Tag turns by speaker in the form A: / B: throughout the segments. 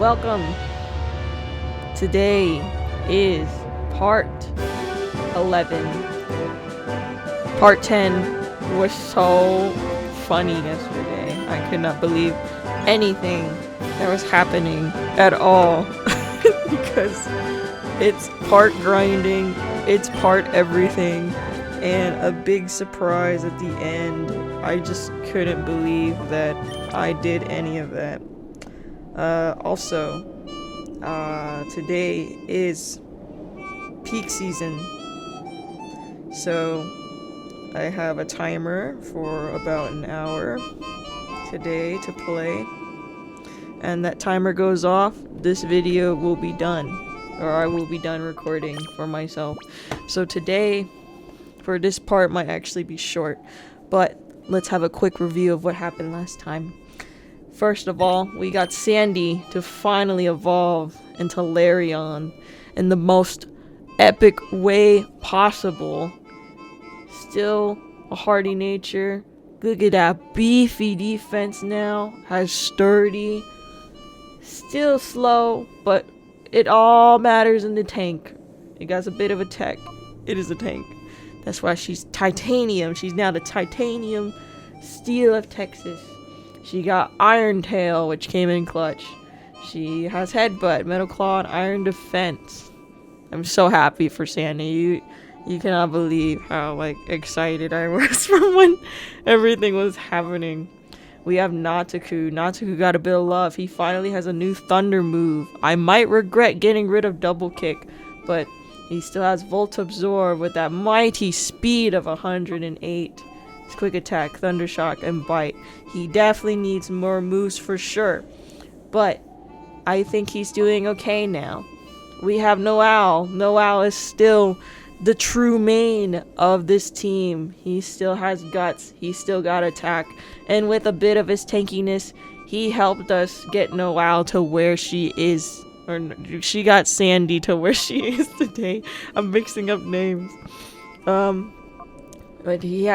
A: welcome. Today is part 11. Part 10 was so funny yesterday. I could not believe anything that was happening at all because it's part grinding, it's part everything, and a big surprise at the end. I just couldn't believe that I did any of that. Also, today is peak season, so I have a timer for about an hour today to play, and that timer goes off, this video will be done, or I will be done recording for myself. So today, for this part, might actually be short, but let's have a quick review of what happened last time. First of all, we got Sandy to finally evolve into Larion in the most epic way possible. Still a hardy nature. Look at that beefy defense now. Has sturdy. Still slow, but it all matters in the tank. It got a bit of a tech. It is a tank. That's why she's titanium. She's now the titanium steel of Texas. She got Iron Tail, which came in clutch. She has Headbutt, Metal Claw, and Iron Defense. I'm so happy for Sandy. You cannot believe how excited I was from when everything was happening. We have Natsuku. Natsuku got a bit of love. He finally has a new Thunder move. I might regret getting rid of Double Kick, but he still has Volt Absorb with that mighty speed of 108. Quick Attack, Thunder Shock, and Bite. He definitely needs more moves for sure, but I think he's doing okay now. We have Noelle. Noelle is still the true main of this team. He still has guts. He still got attack, and with a bit of his tankiness, he helped us get Noelle to where she is. Or she got Sandy to where she is today. I'm mixing up names. But she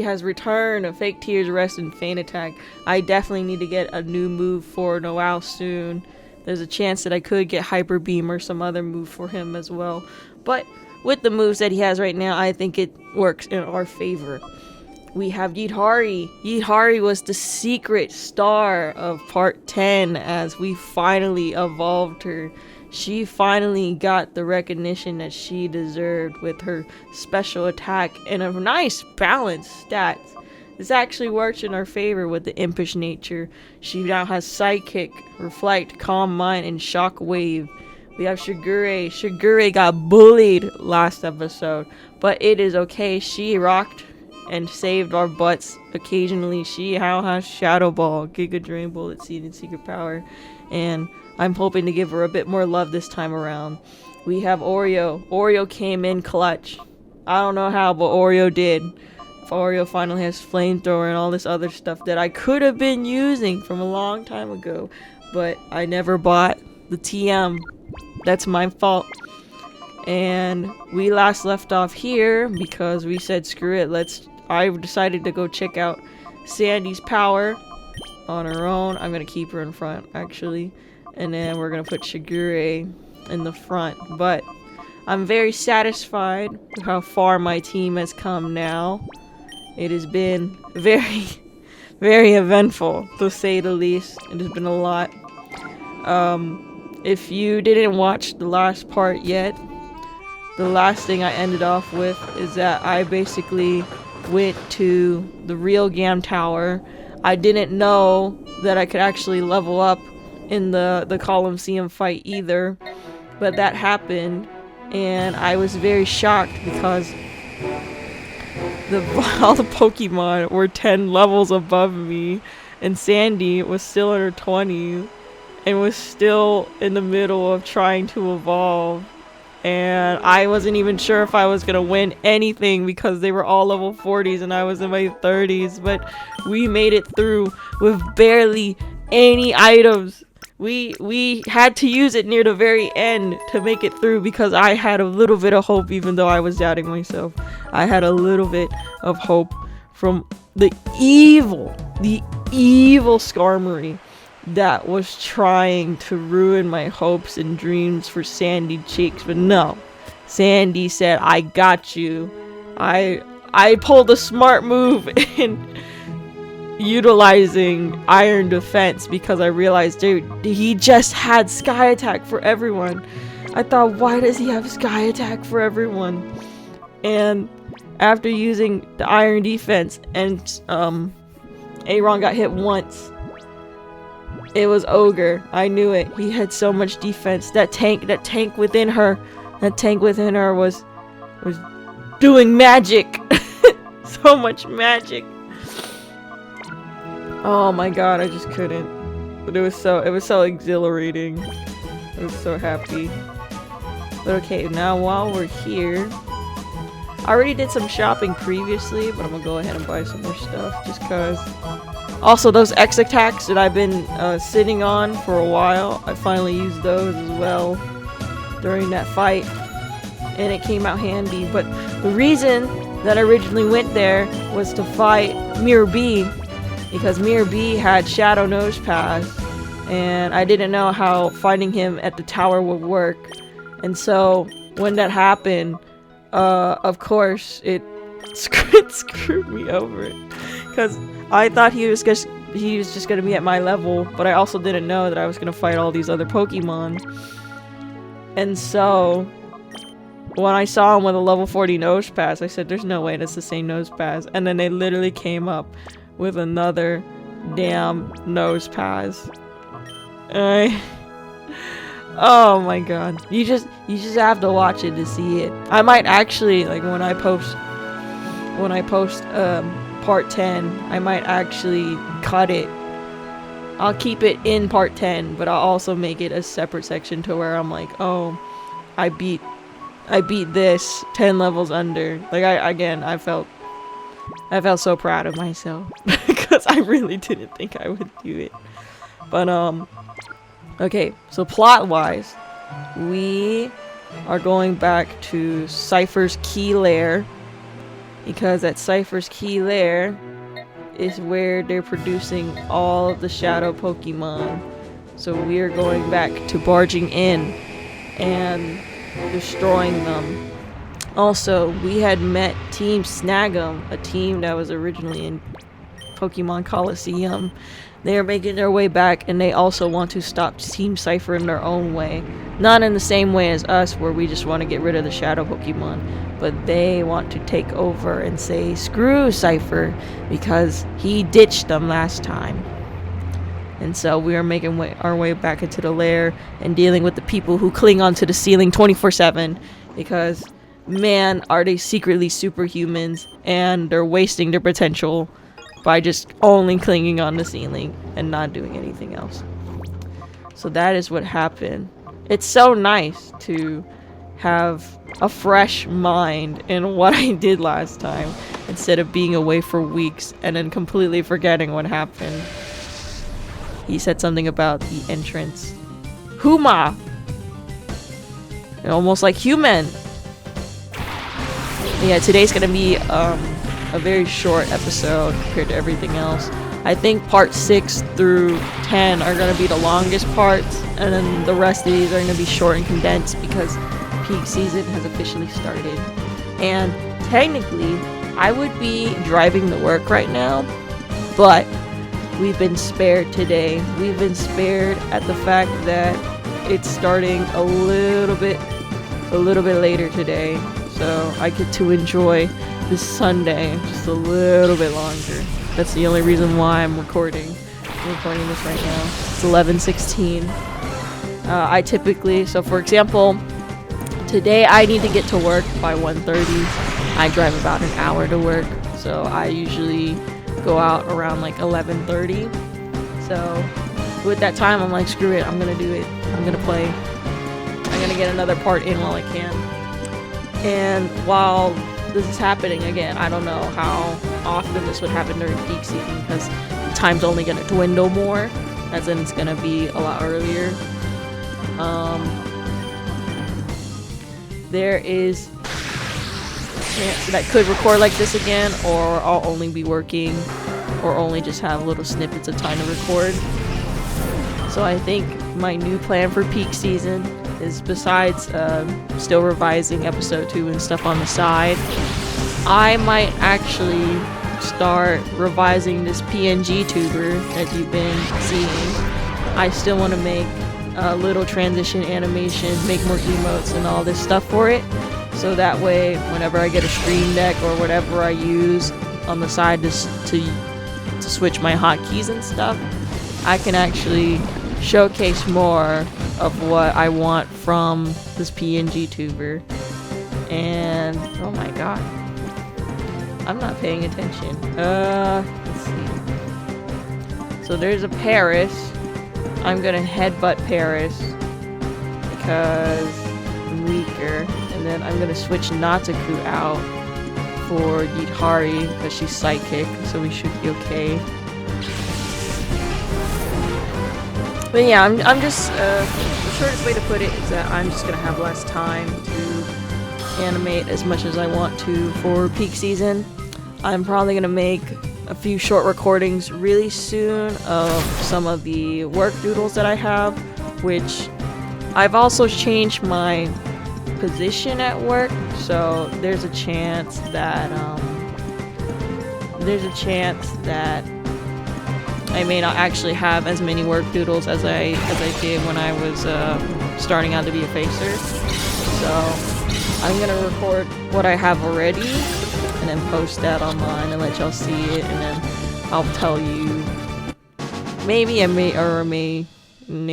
A: has Return, a Fake Tears, Rest, and Feint Attack. I definitely need to get a new move for Noelle soon. There's a chance that I could get Hyper Beam or some other move for him as well. But with the moves that he has right now, I think it works in our favor. We have Yidhari. Yidhari was the secret star of part 10 as we finally evolved her. She finally got the recognition that she deserved with her special attack and a nice balanced stats. This actually works in our favor with the impish nature. She now has Psychic, Reflect, Calm Mind, and Shock Wave. We have Shigure. Shigure got bullied last episode, but it is okay. She rocked and saved our butts occasionally. She now has Shadow Ball, Giga Drain, Bullet Seed, and Secret Power, and I'm hoping to give her a bit more love this time around. We have Oreo. Oreo came in clutch. I don't know how, but Oreo did. Oreo finally has Flamethrower and all this other stuff that I could have been using from a long time ago, but I never bought the TM. That's my fault. And we last left off here because we said screw it. I decided to go check out Sandy's power on her own. I'm gonna keep her in front actually. And then we're going to put Shigure in the front. But I'm very satisfied with how far my team has come now. It has been very, very eventful, to say the least. It has been a lot. If you didn't watch the last part yet, the last thing I ended off with is that I basically went to the real Gam Tower. I didn't know that I could actually level up in the Colosseum fight either, but that happened, and I was very shocked because all the Pokemon were 10 levels above me, and Sandy was still in her 20s and was still in the middle of trying to evolve, and I wasn't even sure if I was gonna win anything because they were all level 40s and I was in my 30s, but we made it through with barely any items. We had to use it near the very end to make it through because I had a little bit of hope, even though I was doubting myself. I had a little bit of hope from the evil Skarmory. that was trying to ruin my hopes and dreams for Sandy Cheeks, but no. Sandy said, I got you. I pulled a smart move in utilizing Iron Defense because I realized, dude, he just had Sky Attack for everyone. I thought, why does he have Sky Attack for everyone? And after using the Iron Defense and Aaron got hit once, it was Ogre. I knew it. He had so much defense. That tank within her was doing magic. So much magic. Oh my god, I just couldn't. But it was so exhilarating. I was so happy. But okay, now while we're here, I already did some shopping previously, but I'm gonna go ahead and buy some more stuff just cause. Also, those X attacks that I've been sitting on for a while, I finally used those as well during that fight, and it came out handy. But the reason that I originally went there was to fight Mirror B, because Mirror B had Shadow Nose Pass, and I didn't know how fighting him at the tower would work. And so when that happened, of course, it screwed me over, because I thought he was just gonna be at my level, but I also didn't know that I was gonna fight all these other Pokemon. And so when I saw him with a level 40 Nose Pass, I said, there's no way that's the same Nose Pass. And then they literally came up with another damn Nose Pass. Oh my god. You just have to watch it to see it. I might actually, like, when I post part 10, I might actually cut it. I'll keep it in part 10, but I'll also make it a separate section to where I'm like, oh, I beat this 10 levels under. Like, I felt so proud of myself because I really didn't think I would do it. But okay, so plot-wise, we are going back to CIPHER's Key Lair, because at CIPHER's Key Lair is where they're producing all of the Shadow Pokemon. So we are going back to barging in and destroying them. Also, we had met Team Snag'em, a team that was originally in Pokemon Coliseum. They are making their way back, and they also want to stop Team CIPHER in their own way. Not in the same way as us, where we just want to get rid of the Shadow Pokemon, but they want to take over and say, screw CIPHER, because he ditched them last time. And so we are making our way back into the lair and dealing with the people who cling onto the ceiling 24/7, because, man, are they secretly superhumans, and they're wasting their potential by just only clinging on the ceiling and not doing anything else. So that is what happened. It's so nice to have a fresh mind in what I did last time, instead of being away for weeks and then completely forgetting what happened. He said something about the entrance. Huma! Almost like human! Yeah, today's gonna be a very short episode compared to everything else. I think part 6 through 10 are going to be the longest parts, and then the rest of these are going to be short and condensed because peak season has officially started. And technically, I would be driving to work right now, but we've been spared today. We've been spared at the fact that it's starting a little bit later today, so I get to enjoy this Sunday just a little bit longer. That's the only reason why I'm recording this right now. It's 11:16. I typically, so for example, today I need to get to work by 1:30. I drive about an hour to work, so I usually go out around like 11:30. So with that time, I'm like, screw it, I'm gonna do it. I'm gonna play. I'm gonna get another part in while I can. And while this is happening again, I don't know how often this would happen during peak season, because the time's only going to dwindle more, as in it's going to be a lot earlier. There is a chance that I could record like this again, or I'll only be working, or only just have little snippets of time to record. So I think my new plan for peak season is, besides still revising episode 2 and stuff on the side, I might actually start revising this PNG tuber that you've been seeing. I still want to make a little transition animation, make more emotes and all this stuff for it, so that way whenever I get a stream deck or whatever I use on the side to switch my hotkeys and stuff, I can actually showcase more of what I want from this PNG tuber. And oh my god, I'm not paying attention. Let's see. So there's a Paris. I'm gonna headbutt Paris because I'm weaker, and then I'm gonna switch Natsuku out for Yidhari because she's psychic, so we should be okay. But yeah, I'm just the shortest way to put it is that I'm just gonna have less time to animate as much as I want to for peak season. I'm probably gonna make a few short recordings really soon of some of the work doodles that I have, which I've also changed my position at work, so there's a chance that I may not actually have as many work doodles as I did when I was starting out to be a facer. So I'm gonna record what I have already and then post that online and let y'all see it, and then I'll tell you. Maybe I may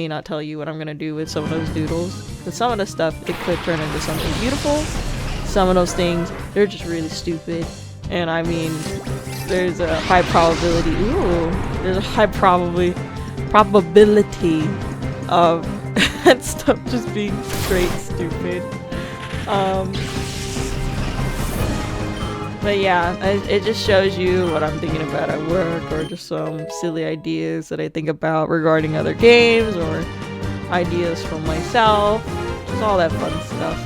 A: not tell you what I'm gonna do with some of those doodles. But some of the stuff, it could turn into something beautiful. Some of those things, they're just really stupid. And I mean, there's a high probability. There's a high probability of that stuff just being straight stupid. But yeah, it just shows you what I'm thinking about at work, or just some silly ideas that I think about regarding other games, or ideas from myself, just all that fun stuff.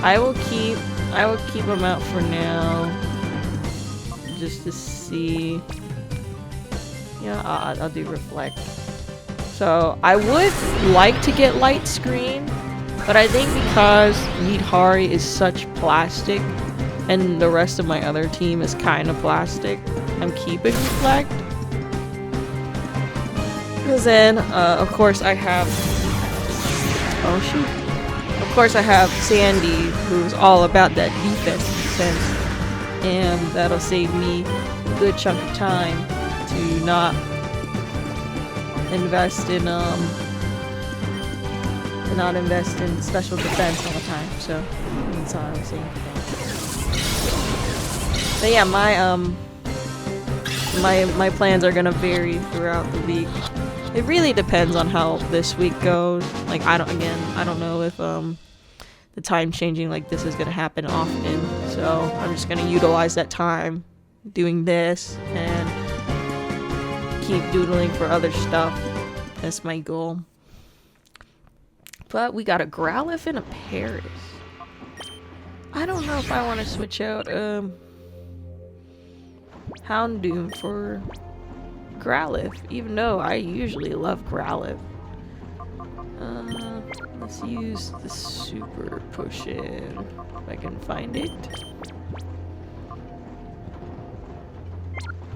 A: I will keep them out for now, just to see. Yeah, I'll do reflect. So I would like to get light screen, but I think because Yidhari is such plastic and the rest of my other team is kind of plastic, I'm keeping reflect. Because then, of course I have... Oh shoot. Of course I have Sandy, who's all about that defense sense, and that'll save me a good chunk of time to not invest in special defense all the time. So that's all I'm saying. But yeah, my plans are gonna vary throughout the week. It really depends on how this week goes. Like I don't know if the time changing like this is gonna happen often. So I'm just gonna utilize that time doing this and keep doodling for other stuff. That's my goal. But we got a Growlithe and a Paris. I don't know if I want to switch out Houndoom for Growlithe, even though I usually love Growlithe. Let's use the super potion if I can find it.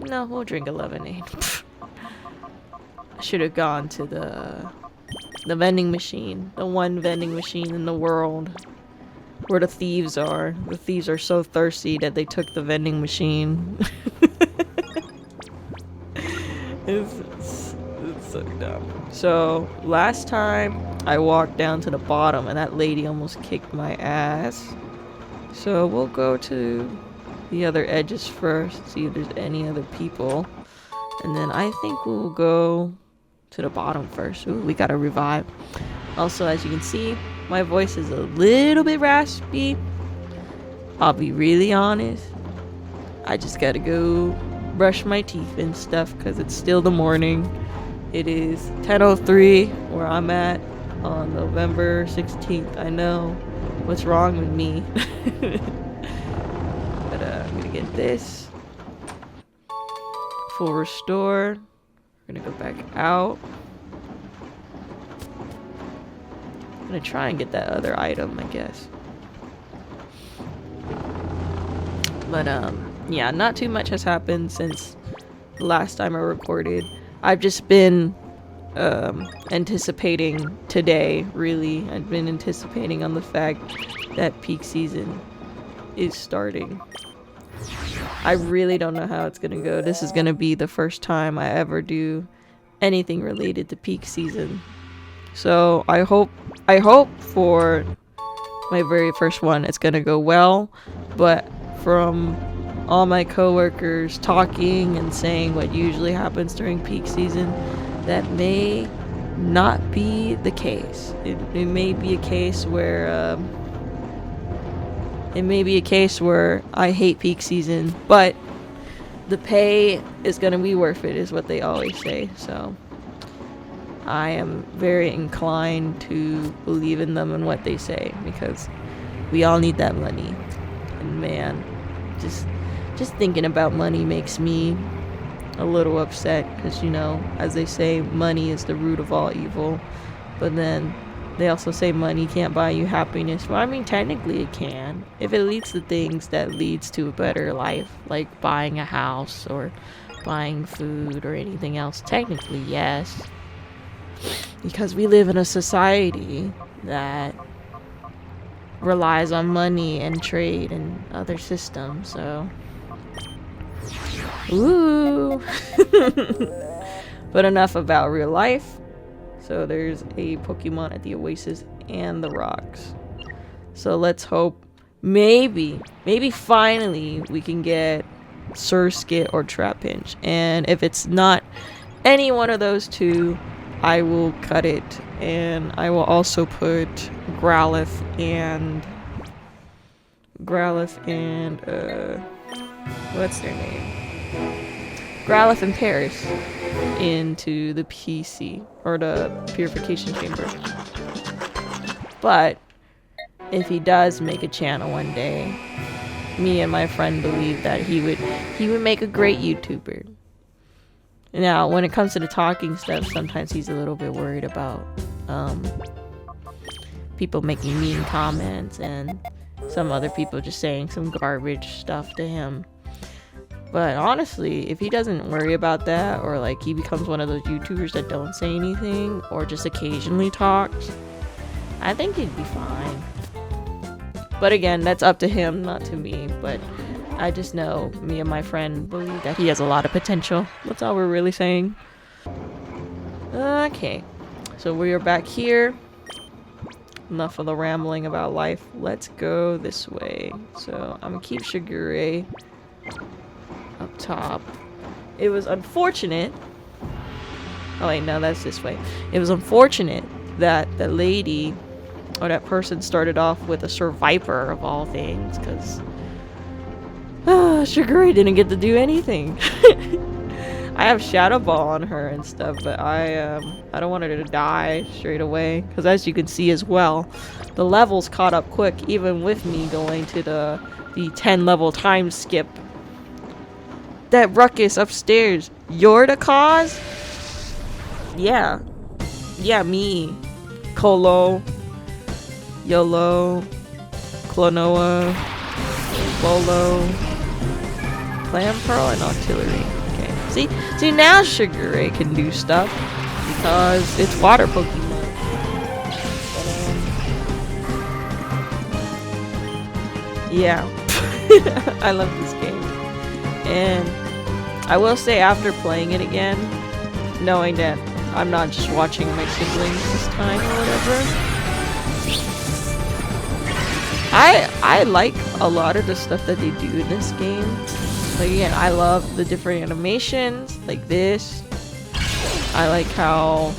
A: No, we'll drink a lemonade. I should have gone to the vending machine, the one vending machine in the world where the thieves are. The thieves are so thirsty that they took the vending machine. It's so dumb. So last time I walked down to the bottom and that lady almost kicked my ass. So we'll go to the other edges first, see if there's any other people, and then I think we'll go to the bottom first. Ooh, we got a revive. Also, as you can see, my voice is a little bit raspy. I'll be really honest. I just gotta go brush my teeth and stuff because it's still the morning. It is 10:03 where I'm at on November 16th. I know what's wrong with me. But I'm gonna get this full restore. We're gonna go back out. I'm gonna try and get that other item, I guess. But yeah, not too much has happened since the last time I recorded. I've just been anticipating today, really. I've been anticipating on the fact that peak season is starting. I really don't know how it's gonna go. This is gonna be the first time I ever do anything related to peak season. So I hope for my very first one it's gonna go well, but from all my coworkers talking and saying what usually happens during peak season, that may not be the case. It may be a case where I hate peak season, but the pay is gonna be worth it, is what they always say. So I am very inclined to believe in them and what they say, because we all need that money. And man, just thinking about money makes me a little upset, because, you know, as they say, money is the root of all evil. But then they also say money can't buy you happiness. Well, I mean, technically it can, if it leads to things that leads to a better life, like buying a house or buying food or anything else. Technically, yes, because we live in a society that relies on money and trade and other systems. So ooh. But enough about real life. So there's a Pokemon at the Oasis and the rocks. So let's hope maybe finally we can get Surskit or Trapinch. And if it's not any one of those two, I will cut it. And I will also put Growlithe and what's their name? Growlithe and Paris into the PC, or the purification chamber. But if he does make a channel one day, me and my friend believe that he would make a great YouTuber. Now, when it comes to the talking stuff, sometimes he's a little bit worried about people making mean comments and some other people just saying some garbage stuff to him. But honestly, if he doesn't worry about that, or like he becomes one of those YouTubers that don't say anything or just occasionally talks, I think he'd be fine. But again, that's up to him, not to me. But I just know me and my friend believe that he has a lot of potential. That's all we're really saying. Okay, so we are back here. Enough of the rambling about life. Let's go this way. So I'm gonna keep Sugar Ray up top. It was unfortunate. Oh wait, no, that's this way. It was unfortunate that the lady or that person started off with a Survivor of all things, because Sugar Ray didn't get to do anything. I have Shadow Ball on her and stuff, but I don't want her to die straight away, because as you can see as well, the levels caught up quick, even with me going to the 10 level time skip. That ruckus upstairs, you're the cause? Yeah, me. Colo, YOLO, Clonoa, Bolo, Clam Pearl, and Octillery. Okay, see now Sugar Ray can do stuff because it's water Pokemon. Yeah, I love this game. And I will say, after playing it again, knowing that I'm not just watching my siblings this time or whatever, I like a lot of the stuff that they do in this game. Like, again, I love the different animations, like this. I like how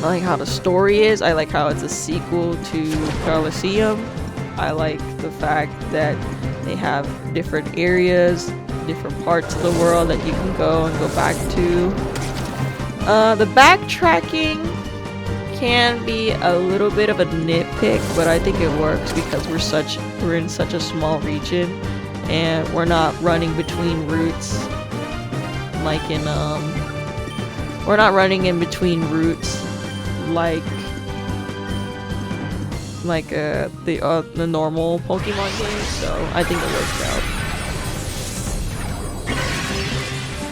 A: the story is. I like how it's a sequel to Colosseum. I like the fact that they have different areas, different parts of the world that you can go and go back to. The backtracking can be a little bit of a nitpick, but I think it works because we're in such a small region and we're not running between routes like in we're not running in between routes like the normal Pokemon games, so I think it works out.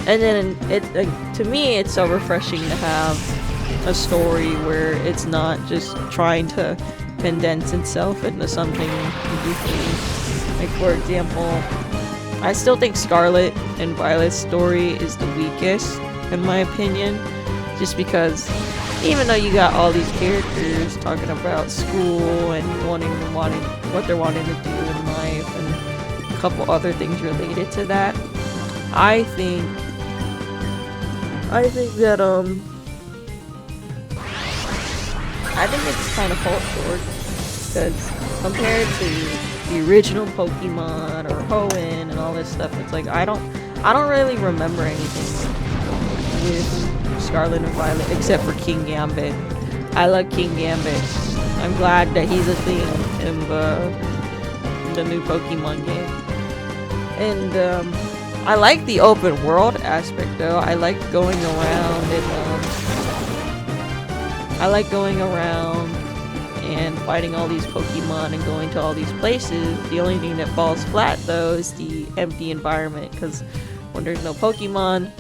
A: And then to me, it's so refreshing to have a story where it's not just trying to condense itself into something goofy. Like, for example, I still think Scarlet and Violet's story is the weakest, in my opinion, just because even though you got all these characters talking about school and wanting what they're wanting to do in life and a couple other things related to that, I think that I think it's kind of falls short, because compared to the original Pokemon or Hoenn and all this stuff, it's like I don't really remember anything with Scarlet and Violet except for King Gambit. I love King Gambit. I'm glad that he's a thing in the new Pokemon game. And I like the open world aspect though. I like going around and fighting all these Pokemon and going to all these places. The only thing that falls flat though is the empty environment, because when there's no Pokemon,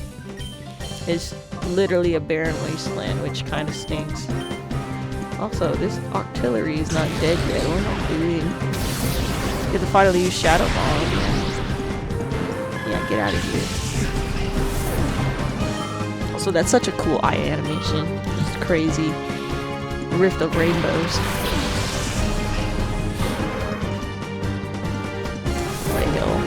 A: it's literally a barren wasteland, which kind of stinks. Also, this artillery is not dead yet. What am I doing? Get to finally use Shadow Ball. Yeah, get out of here. Also, that's such a cool eye animation. It's crazy. Rift of Rainbows. What a hill.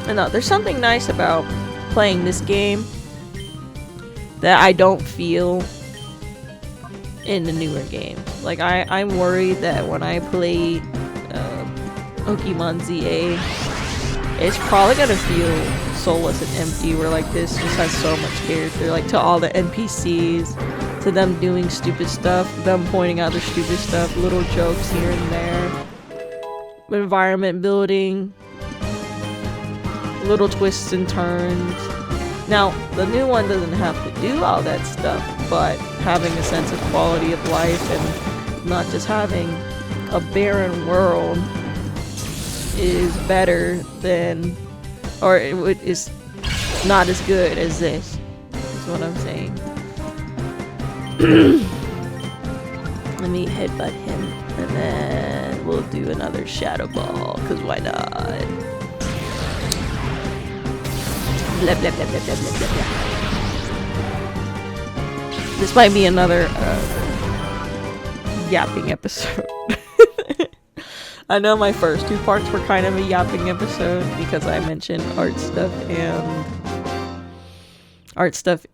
A: And no, there's something nice about playing this game that I don't feel in the newer games. Like, I'm worried that when I play Pokemon ZA, it's probably gonna feel soulless and empty, where like this just has so much character, like to all the NPCs, to them doing stupid stuff, them pointing out their stupid stuff, little jokes here and there, environment building, little twists and turns. Now, the new one doesn't have to do all that stuff, but having a sense of quality of life and not just having a barren world is better than, or is not as good as this, is what I'm saying. Let me headbutt him, and then we'll do another Shadow Ball, because why not? Blah, blah, blah, blah, blah, blah, blah, blah. This might be another yapping episode. I know my first two parts were kind of a yapping episode because I mentioned art stuff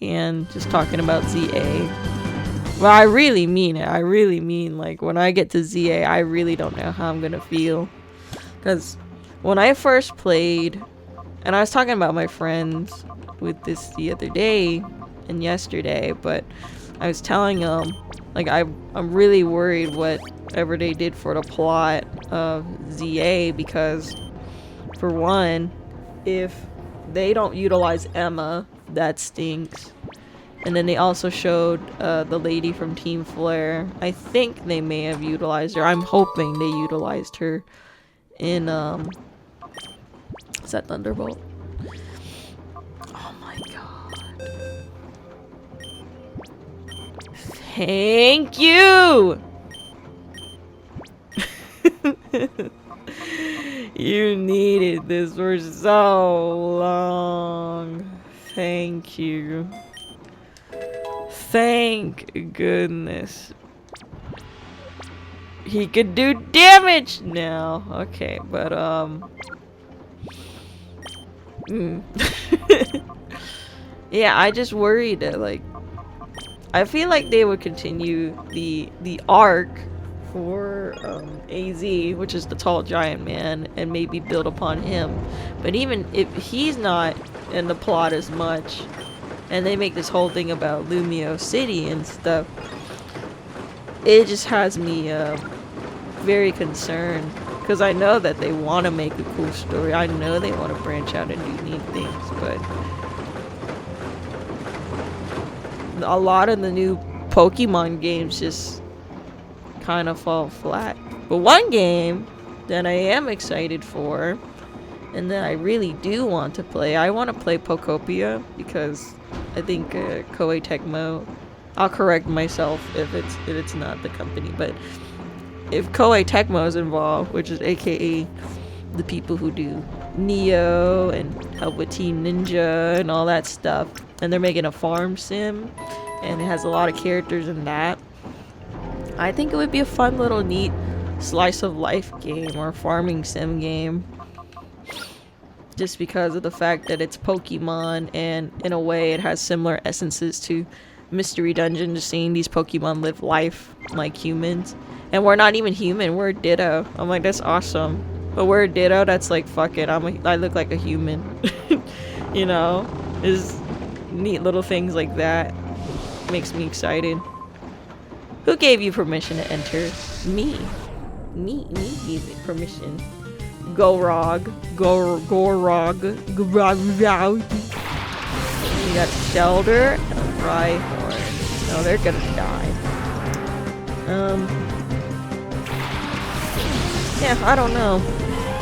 A: and just talking about ZA. Well, I really mean it. I really mean, like, when I get to ZA, I really don't know how I'm gonna feel. Because when I first played, and I was talking about my friends with this the other day and yesterday, but I was telling them, like, I'm really worried whatever they did for the plot of ZA, because for one, if they don't utilize Emma, that stinks. And then they also showed the lady from Team Flare. I think they may have utilized her. I'm hoping they utilized her in is that Thunderbolt? Oh my god. Thank you! You needed this for so long. Thank you. Thank goodness. He could do damage now. Okay, but yeah, I just worried that, like, I feel like they would continue the arc for AZ, which is the tall giant man, and maybe build upon him. But even if he's not in the plot as much, and they make this whole thing about Lumio City and stuff, it just has me very concerned Because I know that they want to make a cool story. I know they want to branch out and do neat things, but a lot of the new Pokemon games just kind of fall flat. But one game that I am excited for, and that I really do want to play, I want to play Pokopia, because I think Koei Tecmo, I'll correct myself if it's not the company, but if Koei Tecmo is involved, which is aka the people who do Neo and help with Team Ninja and all that stuff, and they're making a farm sim, and it has a lot of characters in that, I think it would be a fun little neat slice of life game or farming sim game. Just because of the fact that it's Pokemon, and in a way it has similar essences to Mystery Dungeon, just seeing these Pokemon live life like humans. And we're not even human, we're a Ditto. I'm like, that's awesome. But we're a Ditto that's like, fuck it, I look like a human. You know? There's neat little things like that. Makes me excited. Who gave you permission to enter? Me. Me gave it permission. Gorog. You got Shelder and a Rhyhorn. No, they're gonna die. Yeah, I don't know.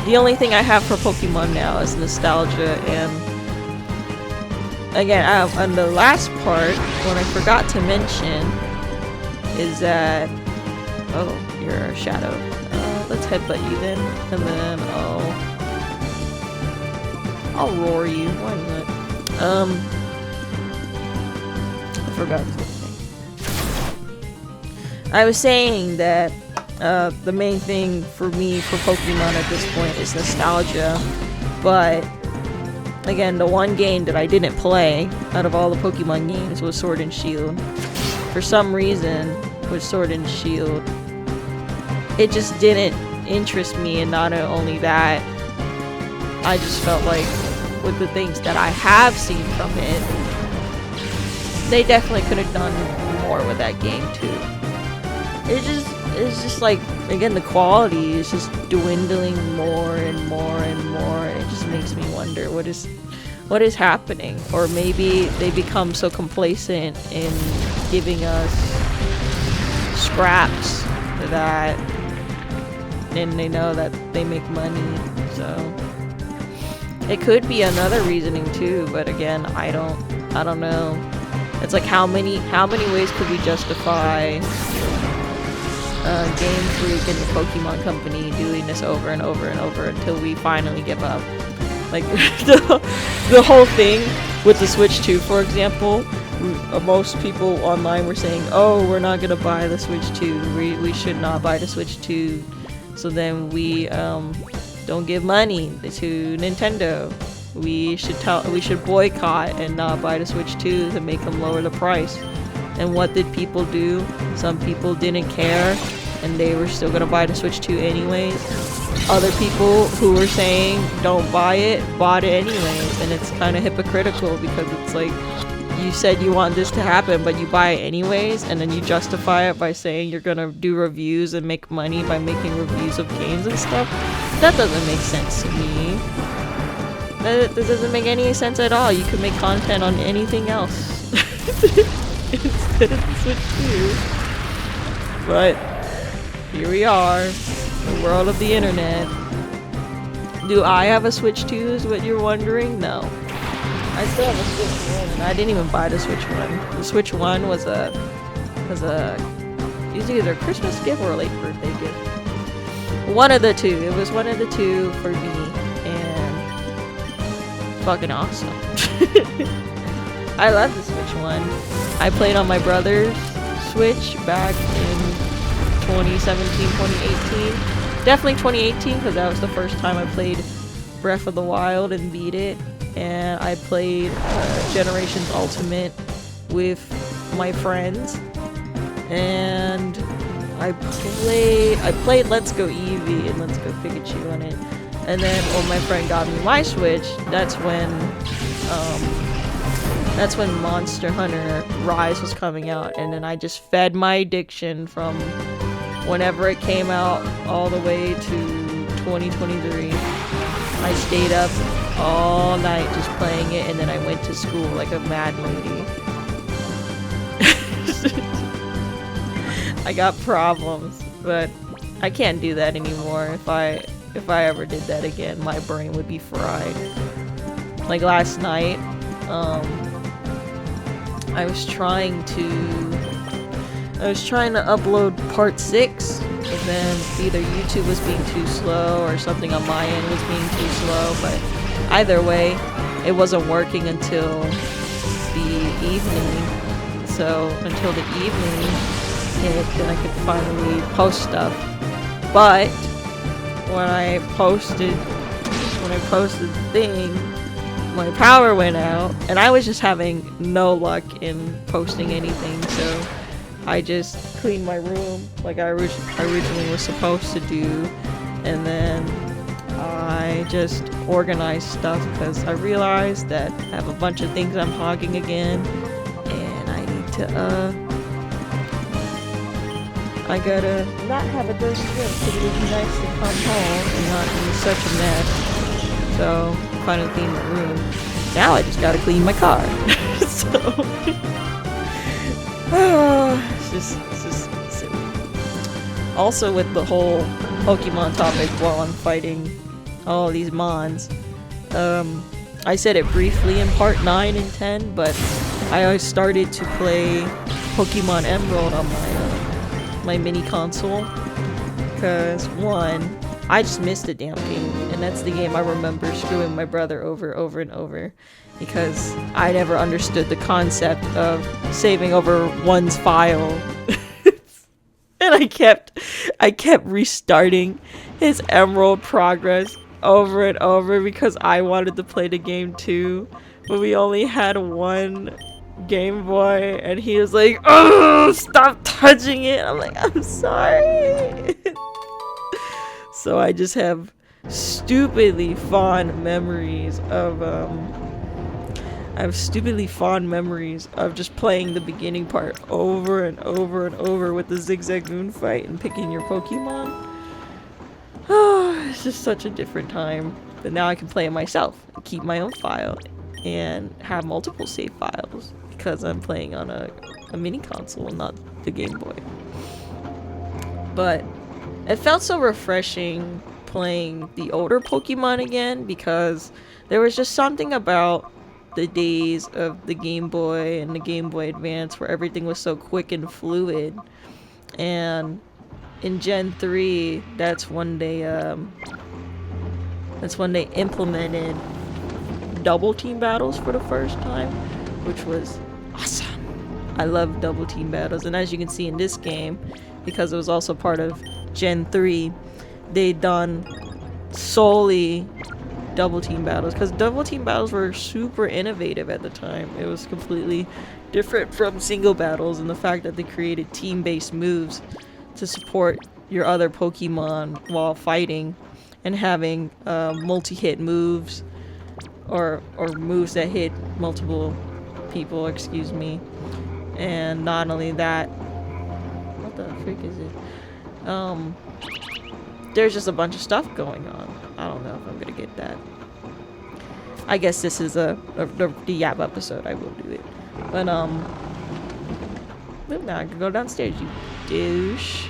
A: The only thing I have for Pokemon now is nostalgia, and again, on the last part, what I forgot to mention is that, oh, you're a shadow. Let's headbutt you then, and then I'll roar you. Why not? I forgot something. I was saying that the main thing for me for Pokemon at this point is nostalgia, but again, the one game that I didn't play out of all the Pokemon games was Sword and Shield. For some reason, with Sword and Shield, it just didn't interest me, and not only that, I just felt like with the things that I have seen from it, they definitely could have done more with that game too. It's just like, again, the quality is just dwindling more and more and more, and it just makes me wonder what is happening. Or maybe they become so complacent in giving us scraps that, and they know that they make money, so it could be another reasoning too. But again, I don't know. It's like, how many ways could we justify Game Freak and the Pokemon Company doing this over and over and over until we finally give up? Like the whole thing with the Switch 2, for example, most people online were saying, oh, we're not gonna buy the Switch 2, we should not buy the Switch 2, so then we don't give money to Nintendo. We should boycott and not buy the Switch 2 to make them lower the price. And what did people do? Some people didn't care, and they were still gonna buy the Switch 2 anyways. Other people who were saying don't buy it, bought it anyways. And it's kind of hypocritical, because it's like, you said you want this to happen, but you buy it anyways, and then you justify it by saying you're gonna do reviews and make money by making reviews of games and stuff. That doesn't make sense to me. That doesn't make any sense at all. You could make content on anything else instead of the Switch 2. But here we are, the world of the internet. Do I have a Switch 2 is what you're wondering? No. I still have a Switch 1, and I didn't even buy the Switch 1. The Switch 1 was a either a Christmas gift or a late birthday gift. One of the two. It was one of the two for me, and fucking awesome. I love the Switch 1. I played on my brother's Switch back in 2017, 2018. Definitely 2018, because that was the first time I played Breath of the Wild and beat it. And I played Generations Ultimate with my friends, and I played Let's Go Eevee and Let's Go Pikachu on it. And then when my friend got me my Switch, that's when Monster Hunter Rise was coming out, and then I just fed my addiction from whenever it came out all the way to 2023. I stayed up all night just playing it, and then I went to school like a mad lady. I got problems, but I can't do that anymore. If I ever did that again, my brain would be fried. Like last night, I was trying to upload part 6, but then either YouTube was being too slow or something on my end was being too slow, but either way, it wasn't working until the evening. So until the evening hit, then I could finally post stuff. But when I posted the thing, my power went out, and I was just having no luck in posting anything, so I just cleaned my room like I originally was supposed to do, and then I just organized stuff because I realized that I have a bunch of things I'm hogging again, and I need to I gotta not have a dirty room because it would be nice to come home and not be such a mess. So finally cleaned my room. Now I just gotta clean my car. So it's just silly. Also with the whole Pokemon topic while I'm fighting all these mons, I said it briefly in part 9 and 10, but I started to play Pokemon Emerald on my mini console because one, I just missed the damn game, and that's the game I remember screwing my brother over and over because I never understood the concept of saving over one's file. And I kept restarting his Emerald progress over and over because I wanted to play the game too, but we only had one Game Boy, and he was like, "Oh, stop touching it." I'm like, "I'm sorry." So I just have stupidly fond memories of just playing the beginning part over and over and over with the Zigzagoon fight and picking your Pokemon. Oh, it's just such a different time. But now I can play it myself and keep my own file and have multiple save files because I'm playing on a mini console, not the Game Boy. But it felt so refreshing playing the older Pokemon again because there was just something about the days of the Game Boy and the Game Boy Advance where everything was so quick and fluid. And in Gen 3, that's when they implemented double team battles for the first time, which was awesome. I love double team battles, and as you can see in this game, because it was also part of Gen 3, they done solely double team battles because double team battles were super innovative at the time. It was completely different from single battles, and the fact that they created team-based moves to support your other Pokemon while fighting and having multi-hit moves or moves that hit multiple people, excuse me. And not only that, what the frick is it? There's just a bunch of stuff going on. I don't know if I'm gonna get that. I guess this is the Yap episode. I will do it. But now I can go downstairs, you douche.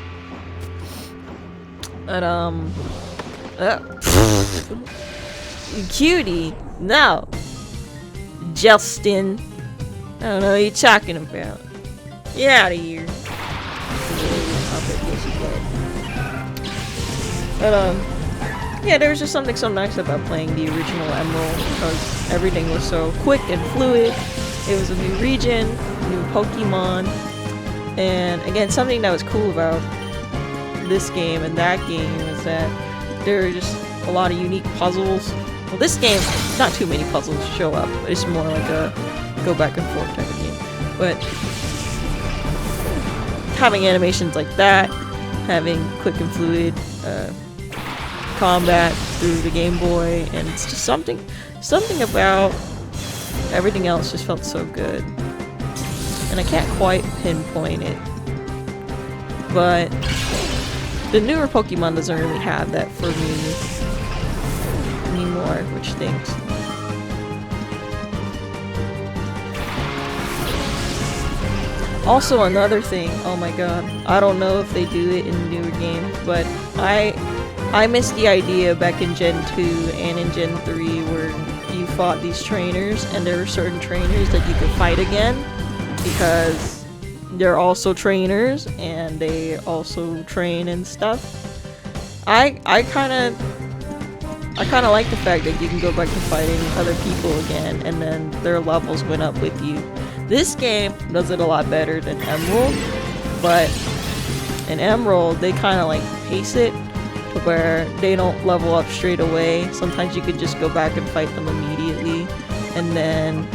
A: But cutie, no, Justin. I don't know what you're talking about. Get out of here. But yeah, there was just something so nice about playing the original Emerald because everything was so quick and fluid. It was a new region, new Pokemon, and again, something that was cool about this game and that game is that there are just a lot of unique puzzles. Well, this game, not too many puzzles show up. It's more like a go back and forth type of game. But having animations like that, having quick and fluid combat through the Game Boy, and it's just something about everything else just felt so good. And I can't quite pinpoint it, but The newer Pokemon doesn't really have that for me anymore, which stinks. Also, another thing, oh my god, I don't know if they do it in the newer games, but I miss the idea back in Gen 2 and in Gen 3 where you fought these trainers and there were certain trainers that you could fight again because they're also trainers and they also train and stuff. I kind of like the fact that you can go back to fighting other people again and then their levels went up with you. This game does it a lot better than Emerald, but in Emerald they kind of like pace it to where they don't level up straight away. Sometimes you could just go back and fight them immediately and then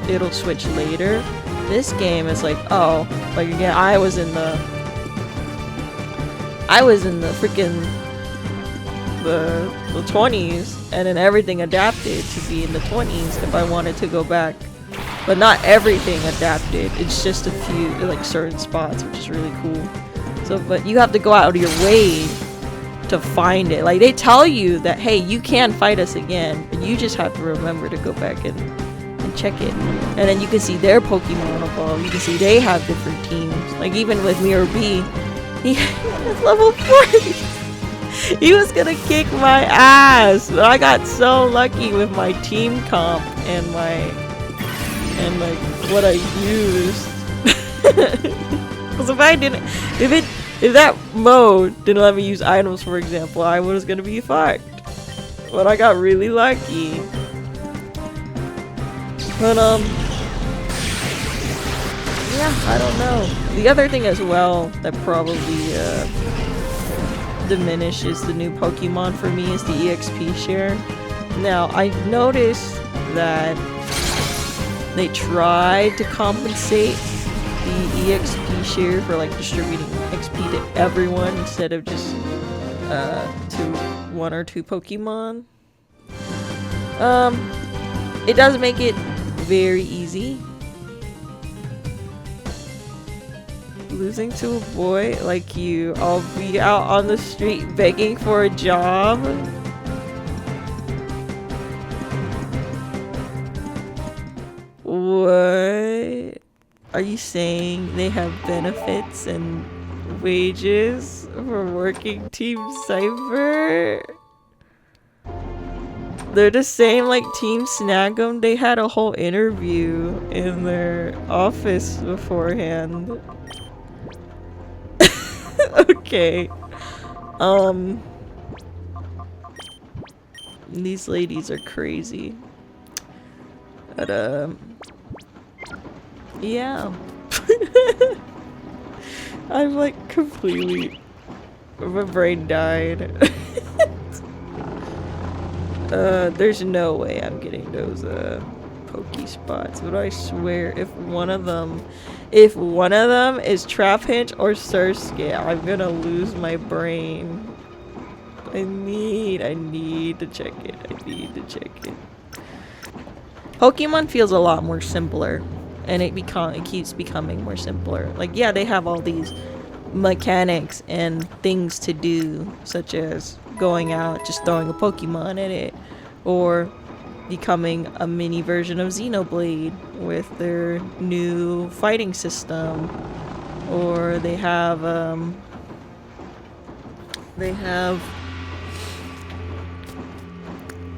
A: it'll switch later. This game is like, oh, like again, I was in the freaking the 20s and then everything adapted to be in the 20s if I wanted to go back. But not everything adapted, it's just a few, like certain spots, which is really cool. So, but you have to go out of your way to find it. Like, they tell you that, hey, you can fight us again, but you just have to remember to go back and check it. And then you can see their Pokemon evolve. You can see they have different teams. Like, even with Mirror B, he was level 40. He was gonna kick my ass. But I got so lucky with my team comp and like what I used. Because if that mode didn't let me use items, for example, I was gonna be fucked. But I got really lucky. But yeah, I don't know. The other thing as well that probably diminishes the new Pokemon for me is the EXP share. Now, I noticed that they tried to compensate the EXP share for like distributing XP to everyone instead of just to one or two Pokemon. It does make it very easy. Losing to a boy like you, I'll be out on the street begging for a job. What? Are you saying they have benefits and wages for working Team CIPHER? They're the same like Team Snag'em. They had a whole interview in their office beforehand. Okay. These ladies are crazy. But yeah. I'm like completely, my brain died. There's no way I'm getting those Poke spots, but I swear if one of them is Trapinch or Surskit, I'm gonna lose my brain. I need to check it. Pokemon feels a lot more simpler, and it keeps becoming more simpler. Like, yeah, they have all these mechanics and things to do, such as going out, just throwing a Pokemon at it, or becoming a mini version of Xenoblade with their new fighting system, or they have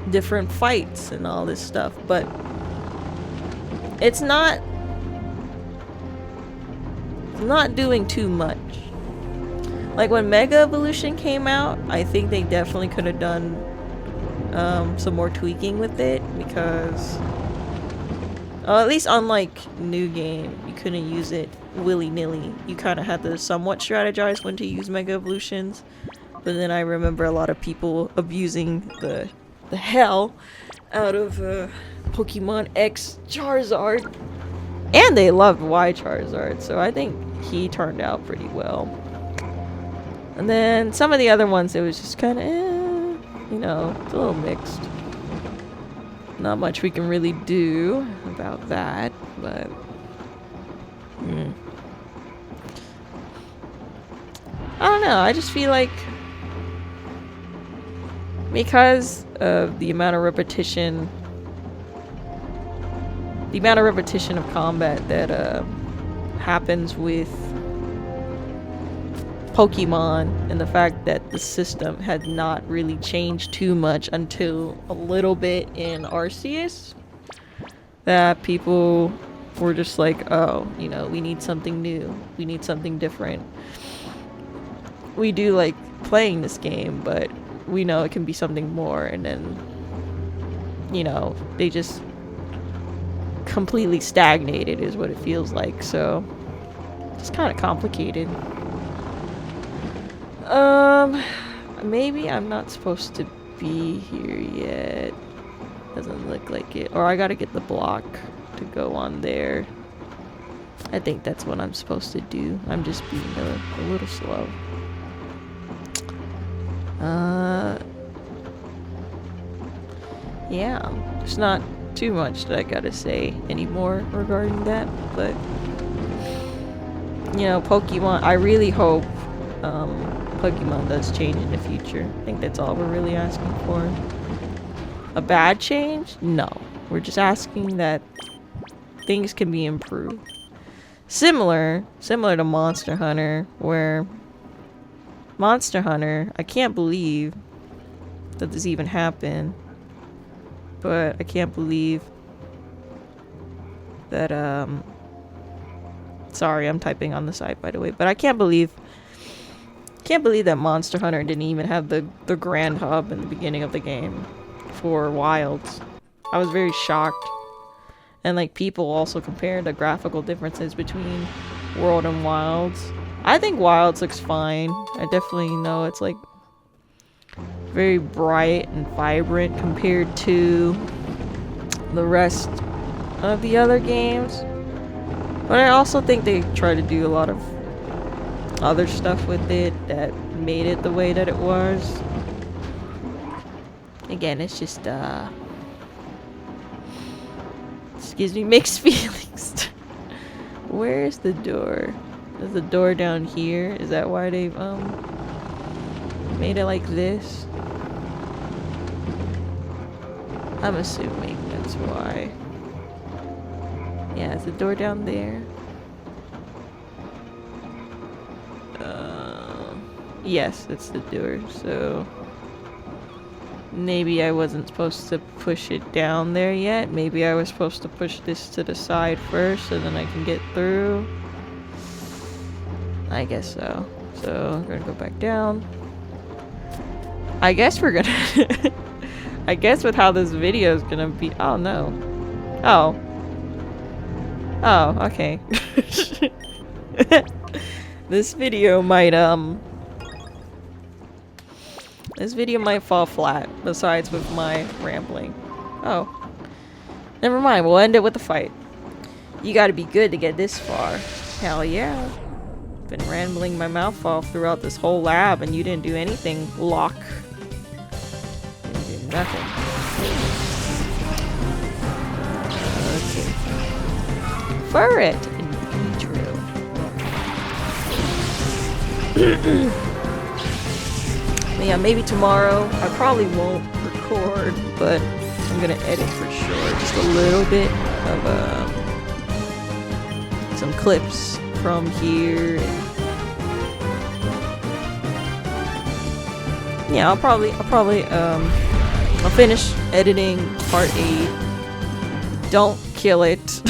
A: different fights and all this stuff, but it's not doing too much. Like when Mega Evolution came out, I think they definitely could have done some more tweaking with it, because at least on like New Game, you couldn't use it willy-nilly. You kind of had to somewhat strategize when to use Mega Evolutions. But then I remember a lot of people abusing the hell out of Pokemon X Charizard, and they loved Y Charizard, so I think he turned out pretty well. And then some of the other ones, it was just kind of you know, it's a little mixed. Not much we can really do about that, but I don't know, I just feel like because of the amount of repetition of combat that happens with Pokemon, and the fact that the system had not really changed too much until a little bit in Arceus, that people were just like, oh, you know, we need something new, we need something different. We do like playing this game, but we know it can be something more, and then, you know, they just completely stagnated is what it feels like. So it's kind of complicated. Maybe I'm not supposed to be here yet. Doesn't look like it. Or I gotta get the block to go on there. I think that's what I'm supposed to do. I'm just being a little slow. Yeah, there's not too much that I gotta say anymore regarding that, but you know, Pokemon, I really hope Pokemon does change in the future. I think that's all we're really asking for. A bad change? No. We're just asking that things can be improved. Similar to Monster Hunter, where Monster Hunter, I can't believe that this even happened, but I can't believe that, sorry, I'm typing on the side, by the way, but I can't believe that Monster Hunter didn't even have the Grand Hub in the beginning of the game for Wilds. I was very shocked. And like, people also compared the graphical differences between World and Wilds. I think Wilds looks fine. I definitely know it's like very bright and vibrant compared to the rest of the other games. But I also think they try to do a lot of other stuff with it that made it the way that it was. Again, it's just excuse me, mixed feelings. Where's the door? Is the door down here? Is that why they've made it like this? I'm assuming that's why. Yeah, is the door down there? Yes, it's the door, so maybe I wasn't supposed to push it down there yet. Maybe I was supposed to push this to the side first so then I can get through. I guess so. So, we're gonna go back down. I guess we're gonna... I guess with how this video is gonna be... Oh, no. Oh. Oh, okay. This video might, this video might fall flat, besides with my rambling. Oh. Never mind, we'll end it with a fight. You gotta be good to get this far. Hell yeah. Been rambling my mouth off throughout this whole lab and you didn't do anything, Locke. You did nothing. Okay. Ferret and Beedrill. Yeah, maybe tomorrow. I probably won't record, but I'm gonna edit for sure. Just a little bit of some clips from here. Yeah, I'll finish editing part 8. Don't kill it.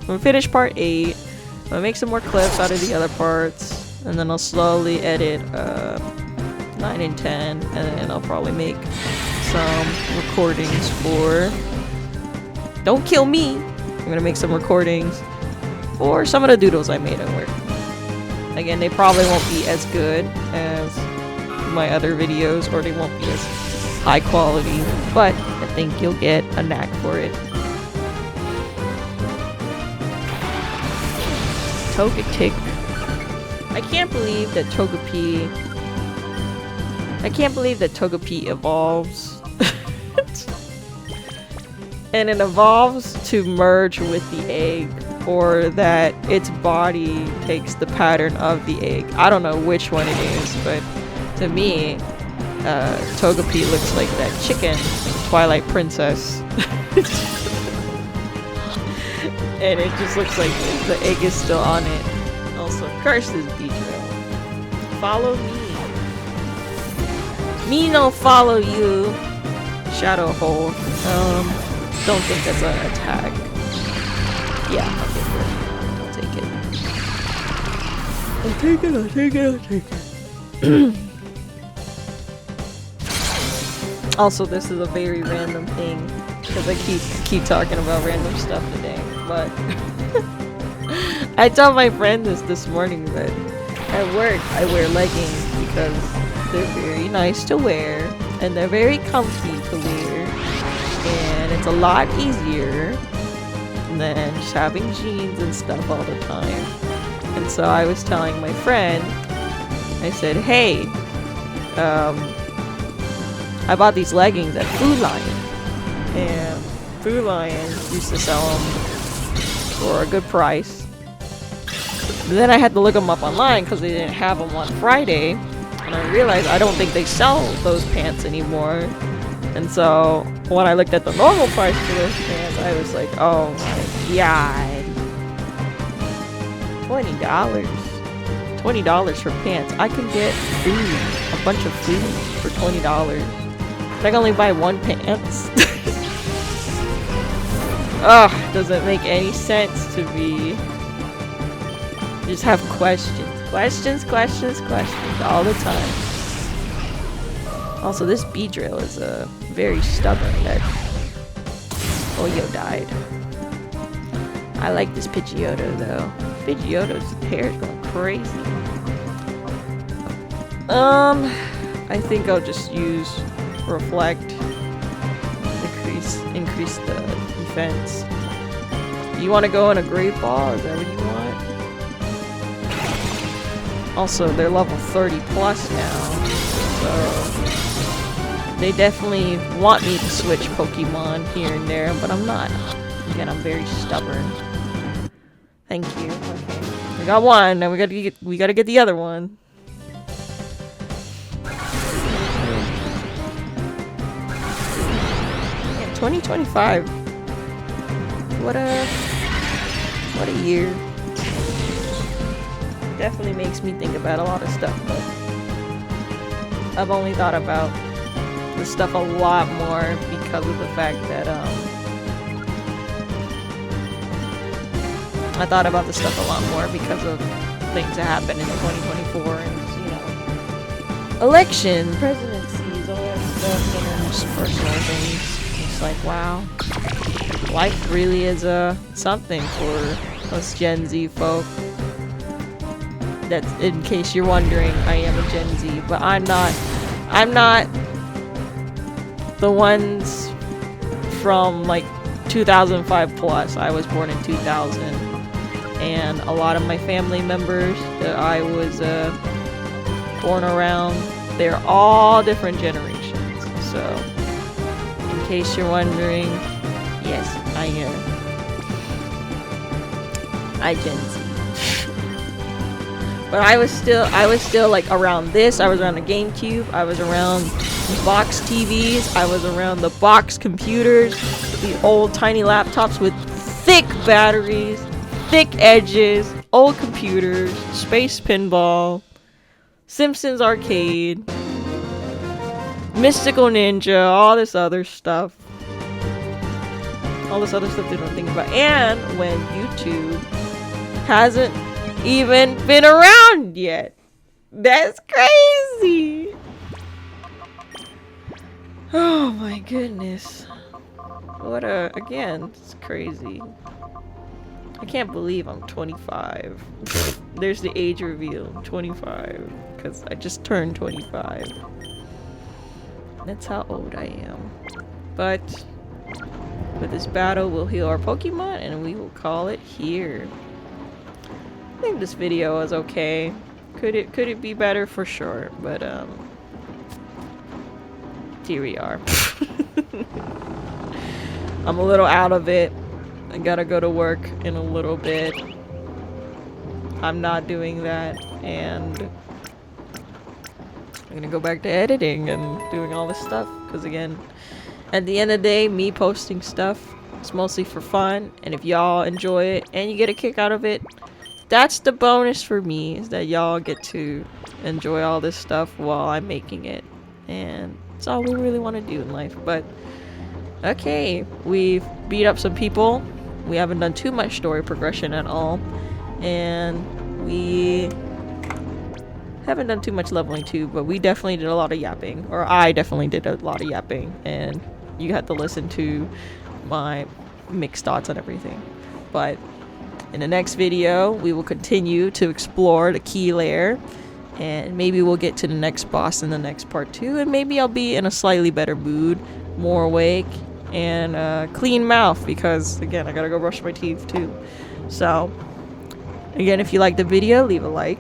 A: I'm gonna finish part 8. I'm gonna make some more clips out of the other parts, and then I'll slowly edit 9 and 10, and then I'll probably make some recordings for... Don't kill me! I'm gonna make some recordings for some of the doodles I made at work. Again, they probably won't be as good as my other videos, or they won't be as high quality, but I think you'll get a knack for it. Togetic. I can't believe that Togepi evolves. And it evolves to merge with the egg. or that its body takes the pattern of the egg. I don't know which one it is, but to me, Togepi looks like that chicken, Twilight Princess. And it just looks like the egg is still on it. Also, curse this Beedrill. Follow me. Me no follow you. Shadow Hole. Don't think that's an attack. Yeah, I'll take it. I'll take it. I'll take it. I'll take it. Also, this is a very random thing because I keep talking about random stuff today. But I told my friend this morning that at work I wear leggings because they're very nice to wear and they're very comfy to wear, and it's a lot easier than just having jeans and stuff all the time. And so I was telling my friend, I said, hey, I bought these leggings at Food Lion, and Food Lion used to sell them for a good price. But then I had to look them up online because they didn't have them on Friday, and I realized I don't think they sell those pants anymore. And so when I looked at the normal price for those pants, I was like, oh my god, $20. $20 for pants. I can get food, a bunch of food for $20. But I can only buy one pants. Ugh, doesn't make any sense to me. Just have questions all the time. Also, this Beedrill is very stubborn. That Oyo died. I like this Pidgeotto though. Pidgeotto's hair is going crazy. I think I'll just use Reflect. Increase the defense. You want to go in a Great Ball? Is that what you want? Also, they're level 30 plus now, so they definitely want me to switch Pokemon here and there, but I'm not. Again, I'm very stubborn. Thank you. Okay, we got one, and we gotta get the other one. 2025. What a year. Definitely makes me think about a lot of stuff, but I've only thought about this stuff a lot more because of the fact that I thought about this stuff a lot more because of things that happened in 2024 and, you know, election, presidencies, all that stuff, and then just personal things. It's like, wow, life really is something for us Gen Z folk. That's, in case you're wondering, I am a Gen Z, but I'm not the ones from like 2005 plus. I was born in 2000, and a lot of my family members that I was born around, they're all different generations. So in case you're wondering, yes, I am. I Gen Z. But I was still like around this. I was around the GameCube. I was around box TVs. I was around the box computers, the old tiny laptops with thick batteries, thick edges, old computers, Space Pinball, Simpsons Arcade, Mystical Ninja, all this other stuff. All this other stuff they don't think about. And when YouTube hasn't even been around yet. That's crazy. Oh my goodness. Again, it's crazy. I can't believe I'm 25. There's the age reveal, 25, because I just turned 25. That's how old I am. But with this battle, we'll heal our Pokemon and we will call it here. I think this video is okay. Could it be better? For sure, but here we are. I'm a little out of it. I gotta go to work in a little bit. I'm not doing that, and I'm gonna go back to editing and doing all this stuff. Because again, at the end of the day, me posting stuff is mostly for fun, and if y'all enjoy it and you get a kick out of it, that's the bonus for me, is that y'all get to enjoy all this stuff while I'm making it. And that's all we really want to do in life. But okay, we've beat up some people. We haven't done too much story progression at all. And we haven't done too much leveling too, but we definitely did a lot of yapping. Or I definitely did a lot of yapping. And you had to listen to my mixed thoughts on everything. But in the next video, we will continue to explore the key layer, and maybe we'll get to the next boss in the next part too, and maybe I'll be in a slightly better mood, more awake, and clean mouth, because again, I gotta go brush my teeth too. So again, if you liked the video, leave a like,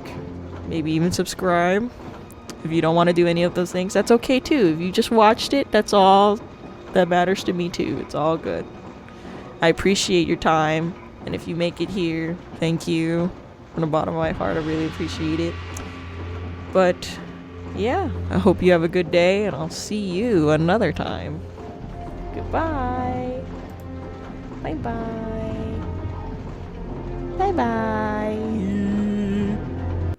A: maybe even subscribe. If you don't want to do any of those things, that's okay too. If you just watched it, that's all that matters to me too. It's all good. I appreciate your time. And if you make it here, thank you. From the bottom of my heart, I really appreciate it. But yeah, I hope you have a good day, and I'll see you another time. Goodbye. Bye-bye. Bye-bye.